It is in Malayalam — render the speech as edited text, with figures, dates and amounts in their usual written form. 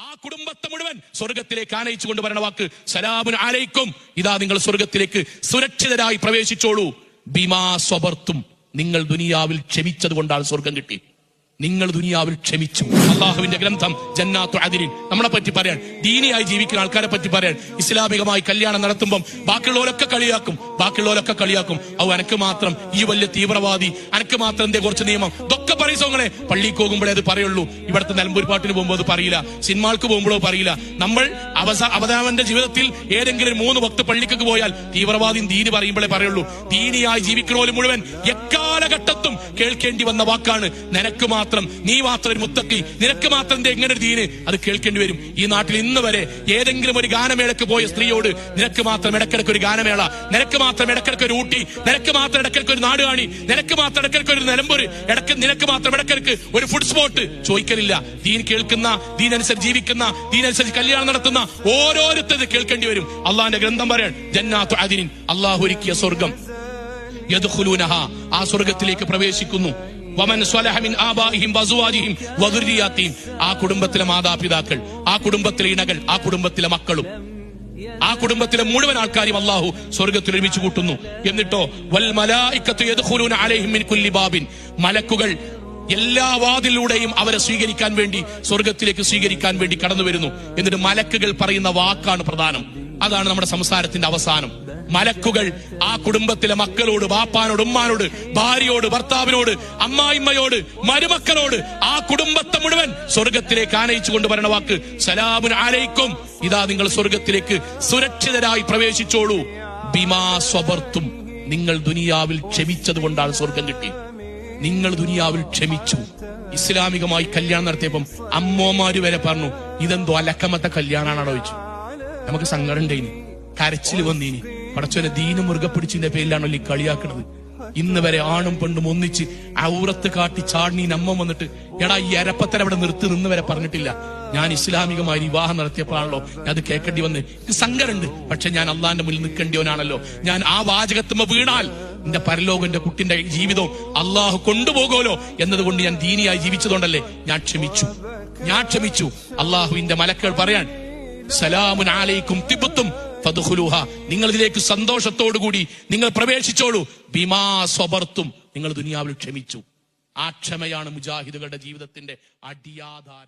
ആ കുടുംബത്തെ മുഴുവൻ സ്വർഗത്തിലേക്ക് ആനയിച്ചു കൊണ്ടുവരണ വാക്ക് സലാമുൻ അലൈക്കും. ഇതാ നിങ്ങൾ സ്വർഗത്തിലേക്ക് സുരക്ഷിതരായി പ്രവേശിച്ചോളൂ. ബിമാ സ്വബർത്തും, നിങ്ങൾ ദുനിയാവിൽ ക്ഷമിച്ചത് കൊണ്ടാണ് സ്വർഗം കിട്ടി. നിങ്ങൾ ദുനിയാവിൽ ക്ഷമിച്ചു. അള്ളാഹുവിന്റെ ഗ്രന്ഥം ജന്നാത്തു അദ്നിൻ നമ്മളെ പറ്റി പറയാൻ, ദീനിയായി ജീവിക്കുന്ന ആൾക്കാരെ പറ്റി പറയാൻ. ഇസ്ലാമികമായി കല്യാണം നടത്തുമ്പം ബാക്കിയുള്ളവരൊക്കെ കളിയാക്കും. ഔ അനക്ക് മാത്രം ഈ വലിയ തീവ്രവാദി, അനക്ക് മാത്രം എന്തേ കുറച്ച് നിയമം, ഇതൊക്കെ പറയിസോങ്ങളെ. പള്ളിക്ക് പോകുമ്പോഴേ അത് പറയുള്ളൂ. ഇവിടുത്തെ നിലമ്പൂർ പാട്ടിന് പോകുമ്പോൾ അത് പറയില്ല, സിനിമാൾക്ക് പോകുമ്പോഴോ പറയില്ല. നമ്മൾ അവതാവന്റെ ജീവിതത്തിൽ ഏതെങ്കിലും 3 വക്ത് പള്ളിക്കൊക്കെ പോയാൽ തീവ്രവാദിയും ദീനി പറയുമ്പോഴേ പറയുള്ളൂ. ദീനിയായി ജീവിക്കുന്നവര് മുഴുവൻ എക്കാലഘട്ടത്തും കേൾക്കേണ്ടി വന്ന വാക്കാണ് നിനക്ക് മാത്രം, നീ മാത്രം ഒരു മുത്തക്കി, നിനക്ക് മാത്രം എങ്ങനെ ഒരു ദീന്, അത് കേൾക്കേണ്ടി വരും. ഈ നാട്ടിൽ ഇന്ന് വരെ ഏതെങ്കിലും ഒരു ഗാനമേളക്ക് പോയ സ്ത്രീയോട് നിനക്ക് മാത്രം ഇടക്കിടക്ക് ഒരു ഗാനമേള, നിനക്ക് മാത്രം ഇടക്കിടക്ക് ഒരു ഊട്ടി, നിനക്ക് മാത്രം ഇടക്കിടക്ക് ഒരു നാടുകാണി, നിനക്ക് മാത്രം ഇടക്കിടക്ക് ഒരു നിലമ്പൂര്, നിനക്ക് മാത്രം ഇടക്കിടക്ക് ഒരു ഫുഡ് സ്പോട്ട് ചോദിക്കലില്ല. ദീൻ കേൾക്കുന്ന, ദീനനുസരിച്ച് ജീവിക്കുന്ന, ദീനനുസരിച്ച് കല്യാണം നടത്തുന്ന ഓരോരുത്തരും കേൾക്കേണ്ടി വരും. അള്ളാന്റെ ഗ്രന്ഥം പറയാൻ ജന്നാത്തു അദ്നിൻ, അള്ളാഹു ഒരുക്കിയ സ്വർഗം. യദ്ഖുലൂനഹാ, ആ സ്വർഗത്തിലേക്ക് പ്രവേശിക്കുന്നു. വമൻ സ്വലഹ മിൻ ആബാഇഹിം വസുവാജിഹിം വദുർരിയാതിഹിം, ആ കുടുംബത്തിലെ മാതാപിതാക്കൾ, ആ കുടുംബത്തിലെ ഇണകൾ, ആ കുടുംബത്തിലെ മക്കളും, ആ കുടുംബത്തിലെ മുഴുവൻ ആൾക്കാരും അള്ളാഹു സ്വർഗത്തിൽ ഒരുമിച്ച് കൂട്ടുന്നു. എന്നിട്ടോ വൽ മലായികത്തു യദ്ഖുലൂന അലൈഹിം മിൻ കുല്ലി ബാബിൻ, മലക്കുകൾ എല്ലാ വാതിലൂടെയും അവരെ സ്വീകരിക്കാൻ വേണ്ടി, സ്വർഗത്തിലേക്ക് സ്വീകരിക്കാൻ വേണ്ടി കടന്നു വരുന്നു. എന്നിട്ട് മലക്കുകൾ പറയുന്ന വാക്കാണ് പ്രധാനം. അതാണ് നമ്മുടെ സംസാരത്തിന്റെ അവസാനം. മലക്കുകൾ ആ കുടുംബത്തിലെ മക്കളോട്, ബാപ്പാനോട്, ഉമ്മാനോട്, ഭാര്യയോട്, ഭർത്താവിനോട്, അമ്മായിമ്മയോട്, മരുമക്കളോട്, ആ കുടുംബത്തെ മുഴുവൻ സ്വർഗത്തിലേക്ക് ആനയിച്ചു കൊണ്ടുവരണ വാക്ക് സലാമുൻ അലൈക്കും. ഇതാ നിങ്ങൾ സ്വർഗത്തിലേക്ക് സുരക്ഷിതരായി പ്രവേശിച്ചോളൂ. ബിമാ സ്വബർത്തും, നിങ്ങൾ ദുനിയാവിൽ ക്ഷമിച്ചത് കൊണ്ടാണ് സ്വർഗം കിട്ടി. നിങ്ങൾ ദുനിയാവിൽ ക്ഷമിച്ചു. ഇസ്ലാമികമായി കല്യാണം നടത്തിയപ്പം അമ്മോമാര് വരെ പറഞ്ഞു, ഇതെന്തോ അലക്കമത്തെ കല്യാണാണോ ചോദിച്ചു. നമുക്ക് സങ്കടം ഉണ്ടായിനി, കരച്ചിൽ വന്നീനി. പടച്ചോനെ, ദീന മുറുകെ പിടിച്ചതിന്റെ പേരിലാണല്ലോ ഈ കളിയാക്കുന്നത്. ഇന്ന് വരെ ആണും പെണ്ണും ഒന്നിച്ച് ഔറത്ത് കാട്ടി ചാടിനീ അമ്മ വന്നിട്ട്, എടാ ഈ അരപ്പത്തര അവിടെ നിന്ന് വരെ പറഞ്ഞിട്ടില്ല. ഞാൻ ഇസ്ലാമികമായി വിവാഹം നടത്തിയപ്പോഴാണല്ലോ അത് കേൾക്കേണ്ടി വന്ന്. എനിക്ക് സങ്കടമുണ്ട്. പക്ഷെ ഞാൻ അള്ളാന്റെ മുന്നിൽ നിൽക്കേണ്ടിയവനാണല്ലോ. ഞാൻ ആ വാചകത്തുമ്പോ വീണാൽ എന്റെ പരലോകം, എന്റെ കുട്ടിന്റെ ജീവിതവും അള്ളാഹു കൊണ്ടുപോകുമല്ലോ എന്നതുകൊണ്ട് ഞാൻ ദീനിയായി ജീവിച്ചതുകൊണ്ടല്ലേ ഞാൻ ക്ഷമിച്ചു. അള്ളാഹുവിന്റെ മലക്കൾ പറയാൻ സലാമുൻ അലൈക്കും തിബ്തും ഫദ്ഖുലൂഹാ, നിങ്ങൾ ഇതിലേക്ക് സന്തോഷത്തോടുകൂടി നിങ്ങൾ പ്രവേശിച്ചോളൂ. ബിമാ സ്വബർത്തും, നിങ്ങൾ ദുനിയാവിൽ ക്ഷമിച്ചു. ആ ക്ഷമയാണ് മുജാഹിദുകളുടെ ജീവിതത്തിന്റെ അടിയാധാരം.